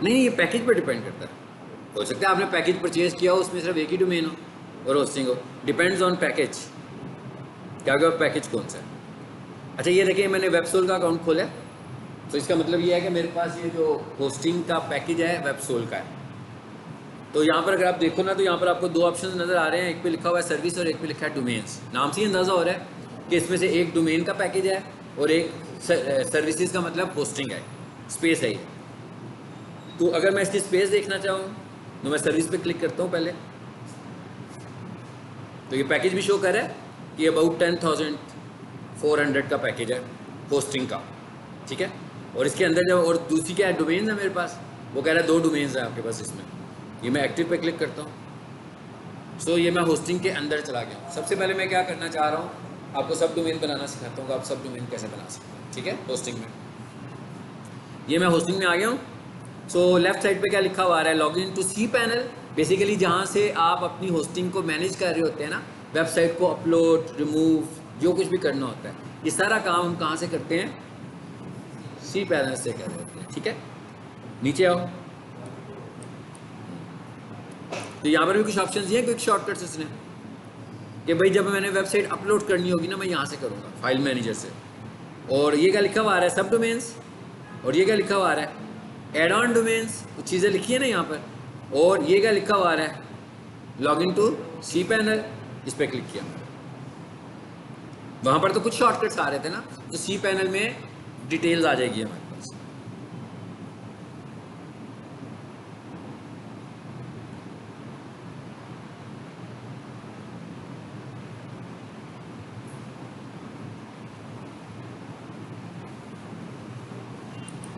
नहीं, ये पैकेज पर डिपेंड करता है। हो सकता है आपने पैकेज परचेज किया हो, उसमें सिर्फ एक ही डोमेन हो और होस्टिंग हो, डिपेंड्स ऑन पैकेज, क्या क्या पैकेज कौन सा है। अच्छा ये देखिए, मैंने वेबसोल का अकाउंट खोला है, तो इसका मतलब ये है कि मेरे पास ये जो होस्टिंग का पैकेज है वेबसोल का है। तो यहाँ पर अगर आप देखो ना, तो यहाँ पर आपको दो ऑप्शन नज़र आ रहे हैं, एक पे लिखा हुआ है सर्विस और एक पे लिखा है डोमेन्स। नाम से ही अंदाज़ा हो रहा है कि इसमें से एक डोमेन का पैकेज है और एक सर्विसेज का मतलब होस्टिंग है, स्पेस है ये। तो अगर मैं इसकी स्पेस देखना चाहूँ तो मैं सर्विस पे क्लिक करता हूँ पहले, तो ये पैकेज भी शो कर रहा है कि अबाउट 10,400 का पैकेज है होस्टिंग का, ठीक है। और इसके अंदर जब, और दूसरी क्या है, डोमेन्स है मेरे पास, वो कह रहा है 2 डोमेन्स हैं आपके पास इसमें। ये मैं एक्टिव पे क्लिक करता हूँ, सो ये मैं होस्टिंग के अंदर चला गया हूँ। सबसे पहले मैं क्या करना चाह रहा हूँ, आपको सब डोमेन बनाना सिखाता हूँ, आप सब डोमेन कैसे बना सकते हैं, ठीक है। होस्टिंग में ये मैं होस्टिंग में आ गया हूँ। सो लेफ्ट साइड पे क्या लिखा हुआ आ रहा है, log in to C panel. Basically जहाँ से आप अपनी होस्टिंग को मैनेज कर रहे होते हैं ना, वेबसाइट को अपलोड रिमूव जो कुछ भी करना होता है, ये सारा काम हम कहाँ से करते हैं, सी पैनल से कर रहे होते हैं, ठीक है। नीचे आओ, तो यहाँ पर भी कुछ ऑप्शन दिए, क्विक शॉर्टकट्स इसने, कि भाई जब मैंने वेबसाइट अपलोड करनी होगी ना, मैं यहाँ से करूँगा फाइल मैनेजर से। और ये क्या लिखा हुआ आ रहा है, सब डोमेन्स। और ये क्या लिखा हुआ आ रहा है, एड ऑन डोमेन्स। कुछ चीज़ें लिखी है ना यहाँ पर। और ये क्या लिखा हुआ आ रहा है, log in to C panel. इस पर क्लिक किया, वहाँ पर तो कुछ शॉर्टकट्स आ रहे थे ना, तो सी पैनल में डिटेल्स आ जाएगी हमारे पास।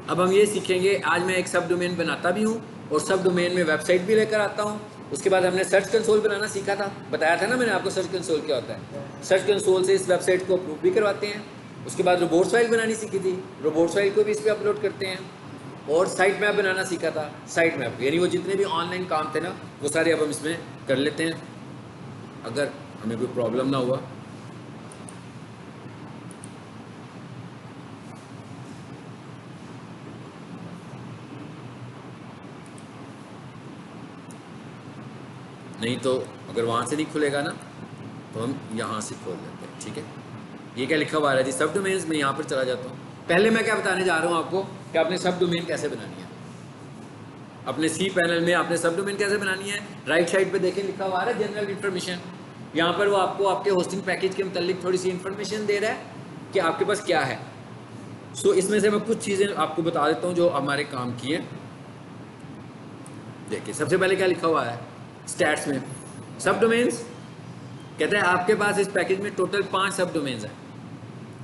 अब हम ये सीखेंगे, आज मैं एक सब डोमेन बनाता भी हूँ और सब डोमेन में वेबसाइट भी लेकर आता हूँ। उसके बाद हमने सर्च कंसोल बनाना सीखा था, बताया था ना मैंने आपको सर्च कंसोल क्या होता है। सर्च कंसोल से इस वेबसाइट को अप्रूव भी करवाते हैं। उसके बाद रोबोट्स फाइल बनानी सीखी थी, रोबोट्स फाइल को भी इस पर अपलोड करते हैं। और साइट मैप बनाना सीखा था, साइट मैप यानी वो जितने भी ऑनलाइन काम थे ना, वो सारे अब हम इसमें कर लेते हैं, अगर हमें कोई प्रॉब्लम ना हुआ। नहीं तो अगर वहाँ से नहीं खुलेगा ना, तो हम यहाँ से खोल लेते हैं, ठीक है। ये क्या लिखा हुआ है जी, सब डोमेन्स। मैं यहाँ पर चला जाता हूँ। पहले मैं क्या बताने जा रहा हूँ आपको कि आपने सब डोमेन कैसे बनानी है, अपने सी पैनल में आपने सब डोमेन कैसे बनानी है। राइट साइड पे देखें लिखा हुआ है जनरल इन्फॉर्मेशन। यहाँ पर वो आपको आपके होस्टिंग पैकेज के मतलब थोड़ी सी इन्फॉर्मेशन दे रहा है कि आपके पास क्या है। सो इसमें से मैं कुछ चीज़ें आपको बता देता हूँ जो हमारे काम की हैं। देखिए सबसे पहले क्या लिखा हुआ है स्टैट्स में, सब डोमेन्स। कहता है आपके पास इस पैकेज में टोटल 5 सब डोमेन्स हैं,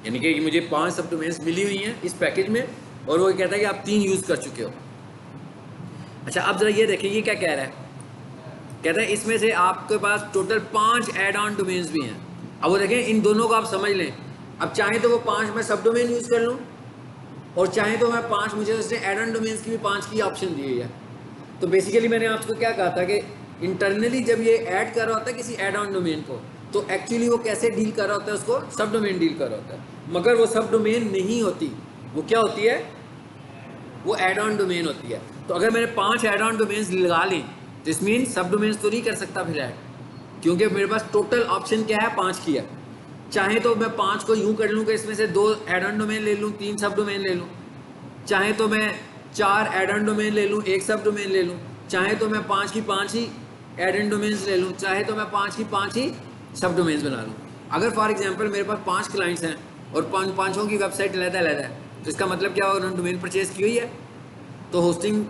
यानी कि मुझे 5 सब डोमेन्स मिली हुई हैं इस पैकेज में, और वो कहता है कि आप 3 यूज़ कर चुके हो। अच्छा अब जरा ये देखिए, ये क्या कह रहा है, कहता है इसमें से आपके पास टोटल 5 एड ऑन डोमेन्स भी हैं। अब वो देखें, इन दोनों को आप समझ लें। अब चाहे तो वो 5 मैं सब डोमेन यूज़ कर लूँ, और चाहे तो मैं 5, मुझे उसने एड ऑन डोमेन्स की भी 5 की ऑप्शन दी हुई है। तो बेसिकली मैंने आपको क्या कहा था कि इंटरनली जब ये ऐड कर रहा होता है किसी एड ऑन डोमेन को, तो एक्चुअली वो कैसे डील कर रहा होता है, उसको सब डोमेन डील कर रहा होता है। मगर वो सब डोमेन नहीं होती, वो क्या होती है, वो एड ऑन डोमेन होती है। तो अगर मैंने 5 एड ऑन डोमेन्स लगा ली, तो इस मीन सब डोमेन्स तो नहीं कर सकता फिर ऐड, क्योंकि मेरे पास टोटल ऑप्शन क्या है, 5 की है। चाहे तो मैं 5 को यूँ कर लूँ कि इसमें से 2 एड ऑन डोमेन ले लूँ, 3 सब डोमेन ले लूँ। चाहे तो मैं 4 एड ऑन डोमेन ले लूँ, 1 सब डोमेन ले लूँ। चाहे तो मैं 5 की 5 ही एड ऑन डोमेन्स ले लूँ, चाहे तो मैं 5 की 5 ही सब डोमेन्स बना लूँ। अगर फॉर एग्जांपल मेरे पास 5 क्लाइंट्स हैं और पाँचों की वेबसाइट अलग-अलग है, तो इसका मतलब क्या होगा, उन्होंने डोमेन परचेज की हुई है। तो होस्टिंग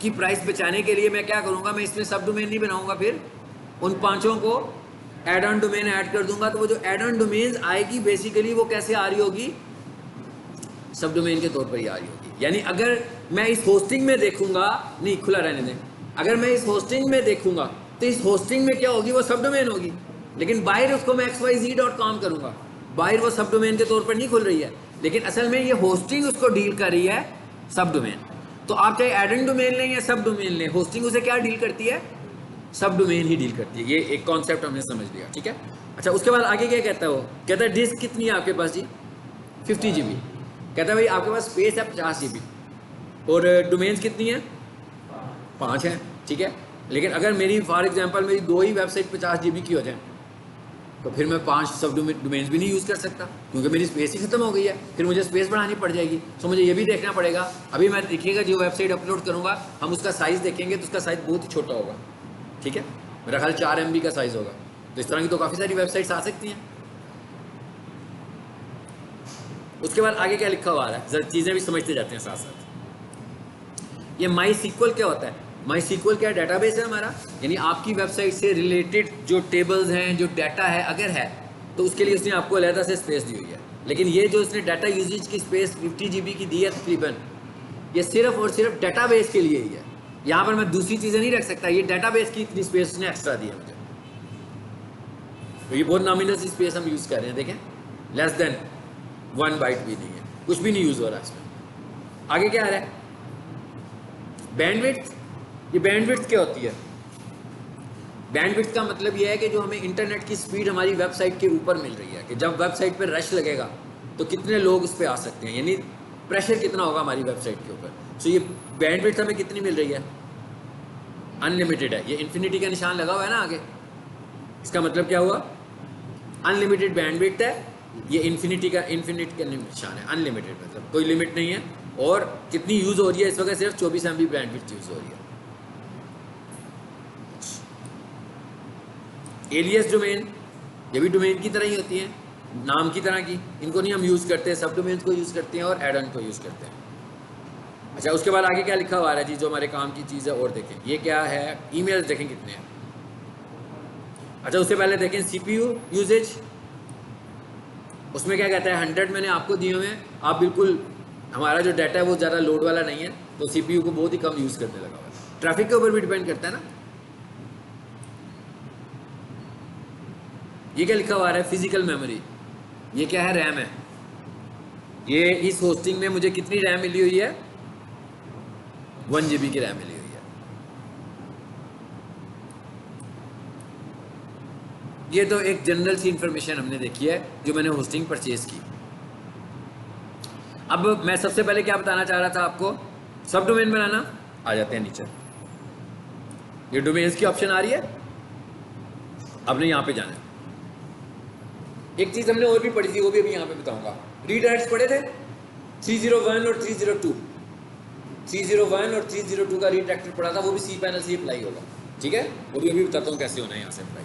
की प्राइस बचाने के लिए मैं क्या करूँगा, मैं इसमें सब डोमेन नहीं बनाऊँगा, फिर उन 5 को एड ऑन डोमेन ऐड कर दूंगा। तो वो जो एड ऑन डोमेन्स आएगी बेसिकली वो कैसे आ रही होगी, सब डोमेन के तौर पर ही आ रही होगी। यानी अगर मैं इस होस्टिंग में देखूंगा, नहीं खुला रहने दें, अगर मैं इस होस्टिंग में देखूंगा तो इस होस्टिंग में क्या होगी, वो सब डोमेन होगी। लेकिन बाहर उसको मैं xyz.com करूंगा, बाहर वो सब डोमेन के तौर पर नहीं खुल रही है, लेकिन असल में ये होस्टिंग उसको डील कर रही है सब डोमेन। तो आप चाहे एड ऑन डोमेन लें या सब डोमेन लें, होस्टिंग उसे क्या डील करती है, सब डोमेन ही डील करती है। ये एक कॉन्सेप्ट हमने समझ लिया, ठीक है। अच्छा उसके बाद आगे क्या कहता है, वो कहता है डिस्क कितनी है आपके पास जी, 50 GB। कहता है भाई आपके पास स्पेस है 50 GB। और डोमेन्स कितनी है? 5 हैं, ठीक है। लेकिन अगर मेरी फॉर एग्जांपल मेरी 2 ही वेबसाइट 50 GB की हो जाए तो फिर मैं 5 सब डोमेन्स भी नहीं यूज़ कर सकता, क्योंकि मेरी स्पेस ही खत्म हो गई है, फिर मुझे स्पेस बढ़ानी पड़ जाएगी। सो मुझे ये भी देखना पड़ेगा। अभी मैं देखिएगा जो वेबसाइट अपलोड करूँगा हम उसका साइज़ देखेंगे तो उसका साइज़ बहुत ही छोटा होगा, ठीक है। मेरा ख्याल 4 MB का साइज़ होगा। तो इस तरह की तो काफ़ी सारी वेबसाइट्स आ सकती हैं। उसके बाद आगे क्या लिखा हुआ है, जरा चीज़ें भी समझते जाते हैं साथ साथ। ये माई सीक्वल क्या होता है? माई सीक्वल क्या डेटाबेस है हमारा, यानी आपकी वेबसाइट से रिलेटेड जो टेबल्स हैं, जो डाटा है अगर है तो उसके लिए उसने आपको अलहदा से स्पेस दी हुई है। लेकिन ये जो उसने डाटा यूजेज की स्पेस 50 GB की दी है तकरीबन, ये सिर्फ और सिर्फ डाटाबेस के लिए ही है। यहाँ पर मैं दूसरी चीज़ें नहीं रख सकता, ये डाटाबेस की इतनी स्पेस उसने एक्स्ट्रा दी है मुझे। तो ये बहुत नॉमिनल सी स्पेस हम यूज़ कर रहे हैं, देखें लेस देन 1 बाइट भी नहीं है, कुछ भी नहीं यूज़ हो रहा इसमें। आगे क्या आ रहा है? बैंडविड्थ। ये बैंडविड्थ क्या होती है? बैंडविड्थ का मतलब ये है कि जो हमें इंटरनेट की स्पीड हमारी वेबसाइट के ऊपर मिल रही है, कि जब वेबसाइट पर रश लगेगा तो कितने लोग उस पर आ सकते हैं, यानी प्रेशर कितना होगा हमारी वेबसाइट के ऊपर। सो ये बैंडविड्थ हमें कितनी मिल रही है? अनलिमिटेड है। ये इन्फिनिटी का निशान लगा हुआ है ना आगे, इसका मतलब क्या हुआ? अनलिमिटेड बैंडविड्थ है। ये इन्फिनिट का निशान है, अनलिमिटेड मतलब कोई लिमिट नहीं है। और कितनी यूज़ हो रही है इस वक्त? सिर्फ 24 MB बैंडविड्थ यूज़ हो रही है। एलियस डोमेन, ये भी डोमेन की तरह ही होती है, नाम की तरह की। इनको नहीं हम यूज़ करते, सब डोमेन्स को यूज़ करते हैं और एड ऑन को यूज़ करते हैं। अच्छा, उसके बाद आगे क्या लिखा हुआ है जी, जो हमारे काम की चीज़ है। और देखें ये क्या है, ईमेल्स देखें कितने हैं। अच्छा, उससे पहले देखें CPU यूजेज, उसमें क्या कहता है 100 मैंने आपको दिए हुए हैं। आप बिल्कुल, हमारा जो डाटा है वो ज़्यादा लोड वाला नहीं है, तो CPU को बहुत ही कम यूज़ करने लगा हुआ है। ट्रैफिक के ऊपर भी डिपेंड करता है ना। ये क्या लिखा हुआ है? Physical memory. ये क्या है? रैम है। ये इस होस्टिंग में मुझे कितनी रैम मिली हुई है? 1 GB की रैम मिली हुई है। ये तो एक जनरल सी इंफॉर्मेशन हमने देखी है जो मैंने होस्टिंग परचेज की। अब मैं सबसे पहले क्या बताना चाह रहा था आपको, सब डोमेन बनाना। आ जाते हैं नीचे, ये डोमेन्स की ऑप्शन आ रही है, आपने यहाँ पे जाना है। एक चीज़ हमने और भी पढ़ी थी, वो भी अभी यहाँ पे बताऊंगा। रीडायरेक्ट्स पढ़े थे 301 और 302। 301 और 302 का रीडायरेक्टर पढ़ा था, वो भी cPanel से अप्लाई होगा, ठीक है। वो भी अभी बताता हूँ कैसे होना है यहाँ से अप्लाई।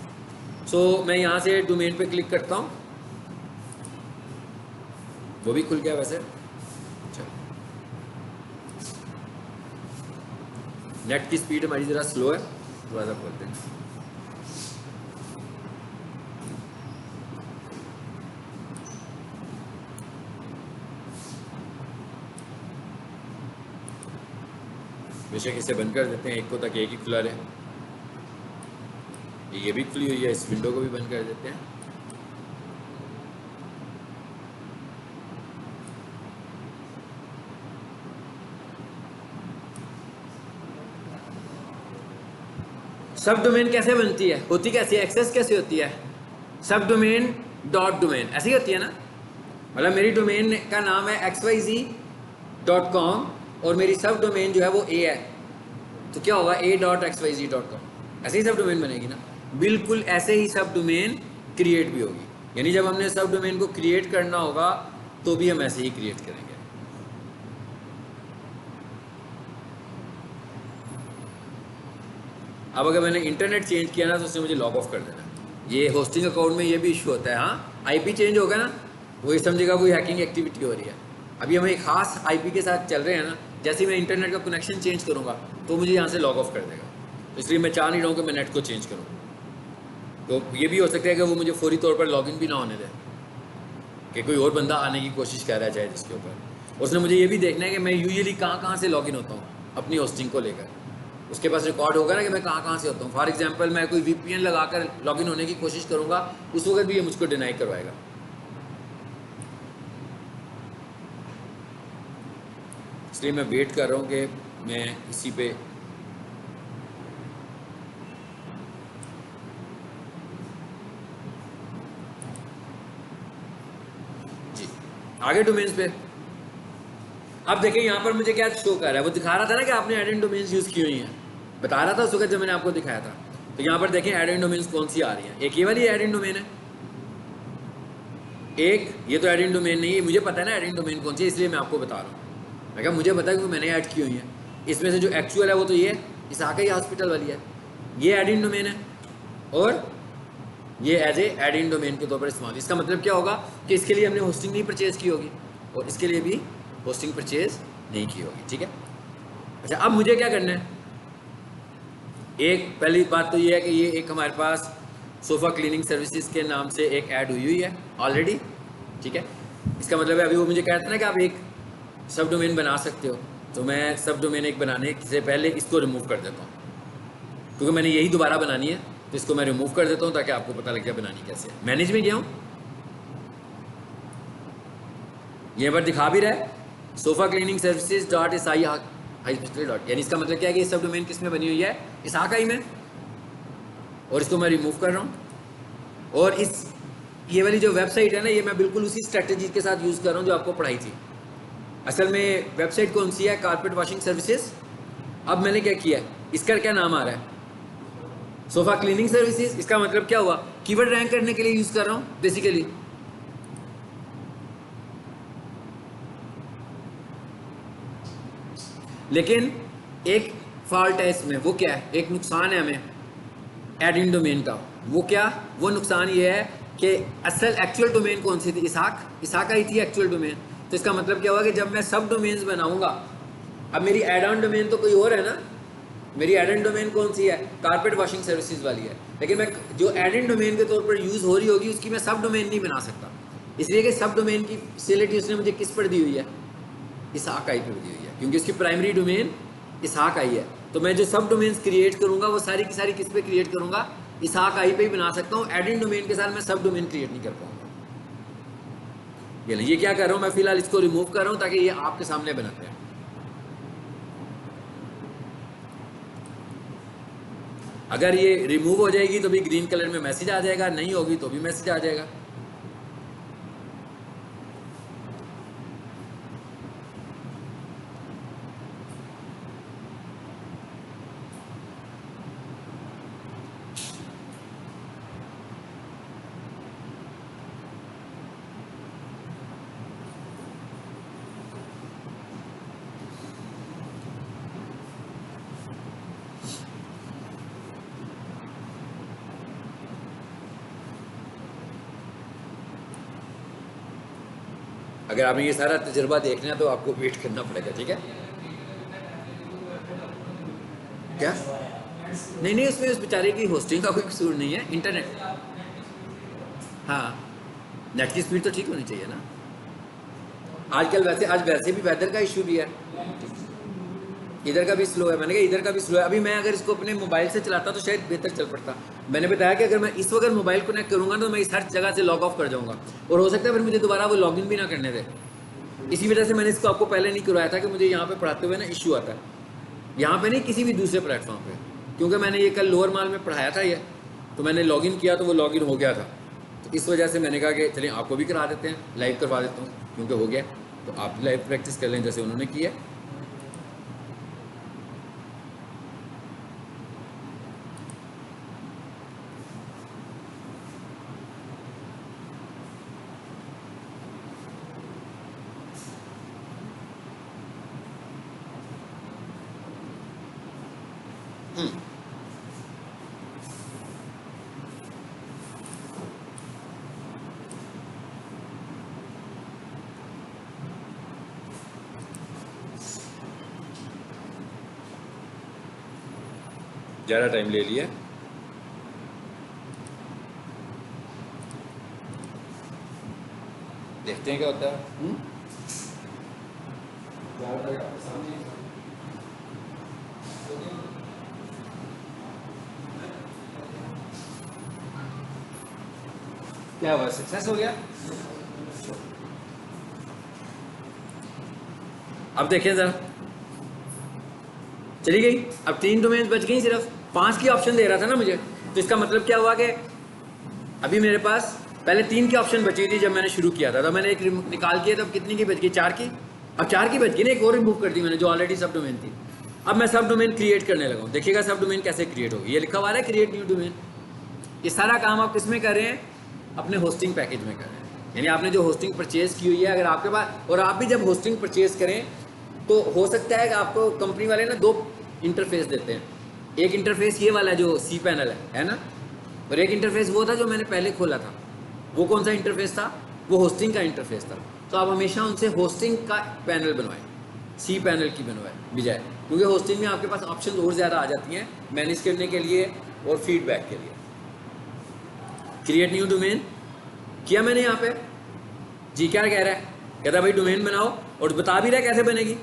सो मैं यहाँ से डोमेन पे क्लिक करता हूँ, वो भी खुल गया वैसे। नेट की स्पीड हमारी ज़रा स्लो है, थोड़ा सा खोलते हैं। बेशक इसे बंद कर देते हैं, एक को तक एक ही खुला रहे। ये भी खुली हुई है, इस विंडो को भी बंद कर देते हैं। सब डोमेन कैसे बनती है, होती कैसे है, एक्सेस कैसे होती है? सब डोमेन डॉट डोमेन ऐसी ही होती है ना। मतलब मेरी डोमेन का नाम है xyz.com और मेरी सब डोमेन जो है वो A है, तो क्या होगा? a.xyz.com। ऐसे ही सब डोमेन बनेगी ना। बिल्कुल ऐसे ही सब डोमेन क्रिएट भी होगी, यानी जब हमने सब डोमेन को क्रिएट करना होगा तो भी हम ऐसे ही क्रिएट करेंगे। अब अगर मैंने इंटरनेट चेंज किया ना तो उसने मुझे लॉग ऑफ कर देना। ये होस्टिंग अकाउंट में ये भी इशू होता है। हाँ, IP चेंज होगा ना, वो ये समझेगा कोई हैकिंग एक्टिविटी हो रही है। अभी हम एक खास IP के साथ चल रहे हैं ना, जैसे ही मैं इंटरनेट का कनेक्शन चेंज करूँगा तो मुझे यहाँ से लॉग ऑफ कर देगा। इसलिए मैं चाह नहीं रहा हूँ कि मैं नेट को चेंज करूँ। तो ये भी हो सकता है कि वो मुझे फौरी तौर पर लॉगिन भी ना होने दे, कि कोई और बंदा आने की कोशिश कर रहा है चाहे जिसके ऊपर। उसने मुझे ये भी देखना है कि मैं यूजुअली कहाँ से लॉगिन होता हूँ अपनी होस्टिंग को लेकर। उसके पास रिकॉर्ड होगा ना कि मैं कहाँ से होता हूँ। फॉर एग्जांपल मैं कोई VPN लगाकर लॉगिन होने की कोशिश करूँगा, उस वक्त भी ये मुझको डिनाई करवाएगा। इसलिए मैं वेट कर रहा हूँ कि मैं इसी पे जी आगे डोमेन्स पे। अब देखिए यहाँ पर मुझे क्या शो कर रहा है, वो दिखा रहा था ना कि आपने एड इन डोमेन्स यूज़ की हुई हैं, बता रहा था उस वक्त जब मैंने आपको दिखाया था। तो यहाँ पर देखें एड इन डोमेन्स कौन सी आ रही हैं, एक ये वाली एड इन डोमेन है, एक ये तो एड इन डोमेन नहीं है, मुझे पता है ना एड इन डोमेन कौन सी है, इसलिए मैं आपको बता रहा हूँ। मैं कहा मुझे पता है कि मैंने ऐड की हुई है, इसमें से जो एक्चुअल है वो तो ये है, इसाका ही हॉस्पिटल वाली है, ये एड इन डोमेन है, और ये as a add in domain के तौर पर इस्तेमाल। इसका मतलब क्या होगा कि इसके लिए हमने होस्टिंग नहीं परचेज की होगी, और इसके लिए भी होस्टिंग परचेज नहीं की होगी, ठीक है। अच्छा, अब मुझे क्या करना है, एक पहली बात तो ये है कि ये एक हमारे पास सोफ़ा क्लीनिंग सर्विसेज के नाम से एक ऐड हुई है ऑलरेडी, ठीक है। इसका मतलब है अभी वो मुझे कहता है ना कि आप एक सब डोमेन बना सकते हो, तो मैं सब डोमेन एक बनाने से पहले इसको रिमूव कर देता हूँ, क्योंकि मैंने यही दोबारा बनानी है, तो इसको मैं रिमूव कर देता हूँ ताकि आपको पता लग जाए बनानी कैसे है। मैनेज में गया हूँ, यहाँ पर दिखा भी रहा है sofa cleaning services dot S eye hospital dot, यानी इसका मतलब क्या है कि ये सब डोमेन किस में बनी हुई है, इसाकाई में, और इसको मैं रिमूव कर रहा हूँ। और इस ये वाली जो वेबसाइट है ना, ये मैं बिल्कुल उसी स्ट्रेटजी के साथ यूज़ कर रहा हूँ जो आपको पढ़ाई थी। असल में वेबसाइट कौन सी है, कारपेट वॉशिंग सर्विसेज। अब मैंने क्या किया है, इसका क्या नाम आ रहा है, सोफ़ा क्लीनिंग सर्विसेज। इसका मतलब क्या हुआ, कीवर्ड रैंक करने के लिए यूज़ कर रहा हूँ बेसिकली। लेकिन एक फॉल्ट है इसमें, वो क्या है, एक नुकसान है हमें एड इन डोमेन का। वो क्या, वो नुकसान ये है कि असल एक्चुअल डोमेन कौन सी थी, इसाका ही थी एक्चुअल डोमेन। तो इसका मतलब क्या हुआ कि जब मैं सब डोमेन्स बनाऊंगा, अब मेरी एड ऑन डोमेन तो कोई और है ना, मेरी एड इन डोमेन कौन सी है, कारपेट वॉशिंग सर्विसेज वाली है, लेकिन मैं जो एड इन डोमेन के तौर पर यूज़ हो रही होगी उसकी मैं सब डोमेन नहीं बना सकता, इसलिए कि सब डोमेन की फैसिलिटी उसने मुझे किस पर दी हुई है, इसाका ही पर दी हुई है, क्योंकि उसकी प्राइमरी डोमेन इसाका ही है। तो मैं जो सब डोमेन्स क्रिएट करूंगा वो सारी की सारी किस पे क्रिएट करूंगा, इसाका ही पे ही बना सकता हूँ। एड इन डोमेन के साथ मैं सब डोमेन क्रिएट नहीं कर पाऊंगा। ये क्या कर रहा हूँ मैं, फिलहाल इसको रिमूव कर रहा हूँ ताकि ये आपके सामने बनाते हैं। अगर ये रिमूव हो जाएगी तो भी ग्रीन कलर में मैसेज आ जाएगा, नहीं होगी तो भी मैसेज आ जाएगा। अगर आपने ये सारा तजुर्बा देखना है तो आपको वेट करना पड़ेगा, ठीक है। क्या नहीं, उसमें उस बेचारे की होस्टिंग का कोई कसूर नहीं है, इंटरनेट, हाँ नेट की स्पीड तो ठीक होनी चाहिए ना। आजकल आज वैसे भी वेदर का इशू भी है, इधर का भी स्लो है, मैंने कहा इधर का भी स्लो है। अभी मैं अगर इसको अपने मोबाइल से चलाता तो शायद बेहतर चल पड़ता। मैंने बताया कि अगर मैं इस वक्त मोबाइल कनेक्ट करूँगा तो मैं इस हर जगह से लॉग ऑफ कर जाऊँगा, और हो सकता है फिर मुझे दोबारा वो लॉगिन भी ना करने दे। इसी वजह से मैंने इसको आपको पहले नहीं करवाया था कि मुझे यहाँ पे पढ़ाते हुए ना इशू आता है, यहाँ पे नहीं किसी भी दूसरे प्लेटफॉर्म पे, क्योंकि मैंने ये कल लोअर माल में पढ़ाया था ये, तो मैंने लॉगिन किया तो वो लॉगिन हो गया था। तो इस वजह से मैंने कहा कि चलिए आपको भी करा देते हैं, लाइव करवा देता हूँ क्योंकि हो गया, तो आप लाइव प्रैक्टिस कर लें जैसे उन्होंने किया। ज़्यादा टाइम ले लिया, देखते हैं क्या होता है। क्या हुआ, सक्सेस हो गया। अब देखें जरा, चली गई। अब 3 डोमेन्स बच गई, सिर्फ 5 की ऑप्शन दे रहा था ना मुझे, तो इसका मतलब क्या हुआ कि अभी मेरे पास पहले 3 की ऑप्शन बची थी जब मैंने शुरू किया था, तो मैंने एक निकाल किया, तो अब कितनी की बच गई, 4 की। अब 4 की बच गई ना, एक और रिमूव कर दी मैंने जो ऑलरेडी सब डोमेन थी। अब मैं सब डोमेन क्रिएट करने लगा हूँ। देखिएगा सब डोमेन कैसे क्रिएट होगी, ये लिखा हुआ है क्रिएट न्यू डोमेन। ये सारा काम आप किस में कर रहे हैं, अपने होस्टिंग पैकेज में कर रहे हैं। यानी आपने जो होस्टिंग परचेज की हुई है, अगर आपके पास, और आप भी जब होस्टिंग परचेज करें तो हो सकता है कि आपको कंपनी वाले ना 2 इंटरफेस देते हैं। एक इंटरफेस ये वाला जो सी पैनल है ना, और एक इंटरफेस वो था जो मैंने पहले खोला था। वो कौन सा इंटरफेस था, वो होस्टिंग का इंटरफेस था। तो आप हमेशा उनसे होस्टिंग का पैनल बनवाएं, सी पैनल की बनवाएं बजाय, क्योंकि होस्टिंग में आपके पास ऑप्शन और ज़्यादा आ जाती हैं मैनेज करने के लिए और फीडबैक के लिए। क्रिएट न्यू डोमेन किया मैंने यहाँ पे जी। क्या कह रहा है, कहता भाई डोमेन बनाओ, और बता भी रहा है कैसे बनेगी,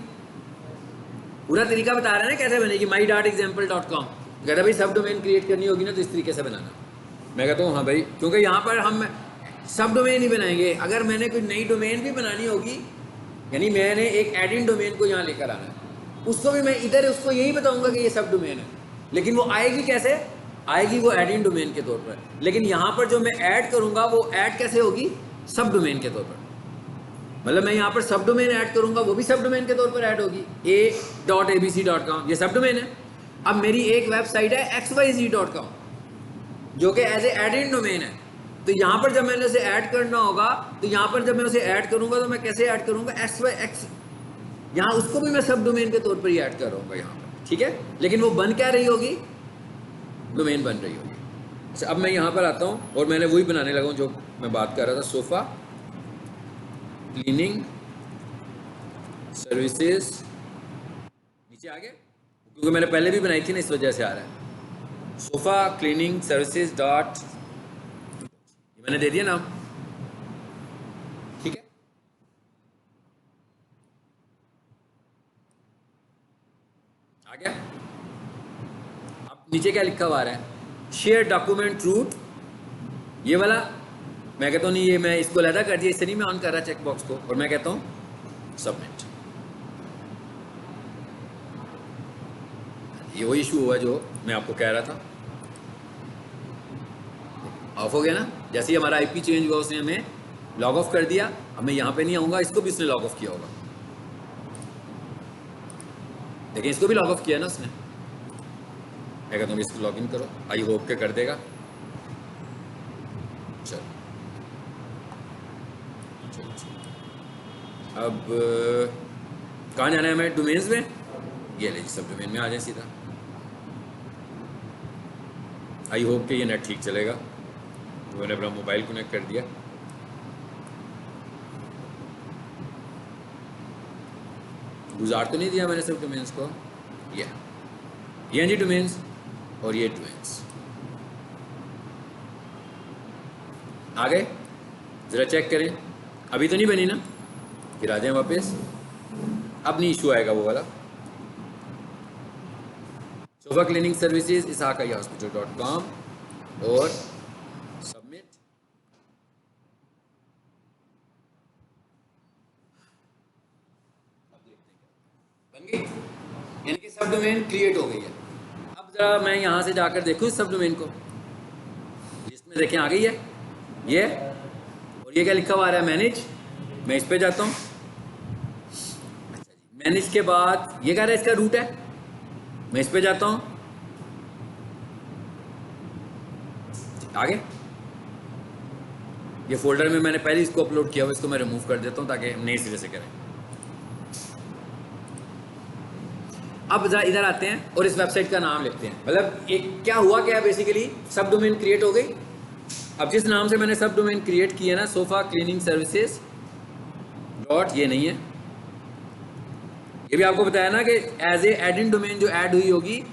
पूरा तरीका बता रहा है ना कैसे बनेगी। my.example.com कहता भाई सब डोमेन क्रिएट करनी होगी ना तो इस तरीके से बनाना। मैं कहता हूँ हाँ भाई, क्योंकि यहाँ पर हम सब डोमेन ही बनाएंगे। अगर मैंने कोई नई डोमेन भी बनानी होगी, यानी मैंने एक एडिन डोमेन को यहाँ लेकर आना है, उसको भी मैं इधर उसको यही बताऊंगा कि ये सब डोमेन है, लेकिन वो आएगी कैसे, आएगी वो एडिन डोमेन के तौर पर। लेकिन यहाँ पर जो मैं ऐड करूँगा वो ऐड कैसे होगी, सब डोमेन के तौर पर। मतलब मैं यहाँ पर सब डोमेन ऐड करूँगा, वो भी सब डोमेन के तौर पर ऐड होगी। a.abc.com ये सब डोमेन है। अब मेरी एक वेबसाइट है xyz.com जो कि एज ए एडिन डोमेन है। तो यहाँ पर जब मैंने उसे ऐड करना होगा, तो यहाँ पर जब मैं उसे ऐड करूँगा तो मैं कैसे ऐड करूँगा, x यहाँ उसको भी मैं सब डोमेन के तौर पर ही ऐड कर रहा हूँ यहाँ पर, ठीक है। लेकिन वो बन क्या रही होगी, डोमेन बन रही होगी। अच्छा, अब मैं यहाँ पर आता हूँ और मैंने वही बनाने लगा हूँ जो मैं बात कर रहा था, सोफा क्लीनिंग सर्विसेज। नीचे आ गया क्योंकि मैंने पहले भी बनाई थी ना, इस वजह से आ रहा है। सोफा क्लीनिंग सर्विसेज डॉट, मैंने दे दिया नाम, ठीक है। आ गया। अब नीचे क्या लिखा हुआ है, शेयर डॉक्यूमेंट रूट, ये वाला। मैं कहता हूँ नहीं, ये मैं इसको लहदा कर दिया, इससे नहीं मैं ऑन कर रहा चेक बॉक्स को, और मैं कहता हूँ सबमिट। ये वही इशू हुआ जो मैं आपको कह रहा था, ऑफ हो गया ना। जैसे ही हमारा आईपी चेंज हुआ उसने हमें लॉग ऑफ कर दिया। अब मैं यहाँ पे नहीं आऊँगा, इसको भी उसने लॉग ऑफ किया होगा, लेकिन इसको भी लॉग ऑफ किया ना उसने। मैं कहता हूँ इसको लॉग इन करो, आई होप के कर देगा। चलो अब कहाँ जाना है हमें, डोमेन्स में। ये ले सब डोमेन में आ जाए सीधा। आई होप कि ये नेट ठीक चलेगा। तो मैंने अपना मोबाइल कनेक्ट कर दिया। गुजार तो नहीं दिया मैंने सब डोमेन्स को। ये जी डोमेन्स और ये डोमेन्स आ गए। ज़रा चेक करें, अभी तो नहीं बनी ना, फिर आ जाए वापस। अब नहीं इशू आएगा वो वाला। सोफा क्लीनिंग सर्विसेज isaacihospital.com और सबमिट। बन गई, यानी कि सब डोमेन क्रिएट हो गई है। अब जरा मैं यहां से जाकर देखूं इस सब डोमेन को, लिस्ट में देखें आ गई है ये, और ये क्या लिखा हुआ है, मैनेज। मैं इस पे जाता हूं। अच्छा जी, मैनेज के बाद ये कह रहा है इसका रूट है, मैं इस पे जाता हूं। आगे ये फोल्डर में मैंने पहले इसको अपलोड किया हुआ, इसको मैं रिमूव कर देता हूं ताकि हम नए सिरे से करें। अब जरा इधर आते हैं और इस वेबसाइट का नाम लिखते हैं। मतलब एक क्या हुआ, क्या बेसिकली सब डोमेन क्रिएट हो गई। अब जिस नाम से मैंने सब डोमेन क्रिएट किया ना, सोफा क्लीनिंग सर्विसेज डॉट, ये नहीं है, ये भी आपको बताया ना कि एज ए एडिन डोमेन जो ऐड हुई होगी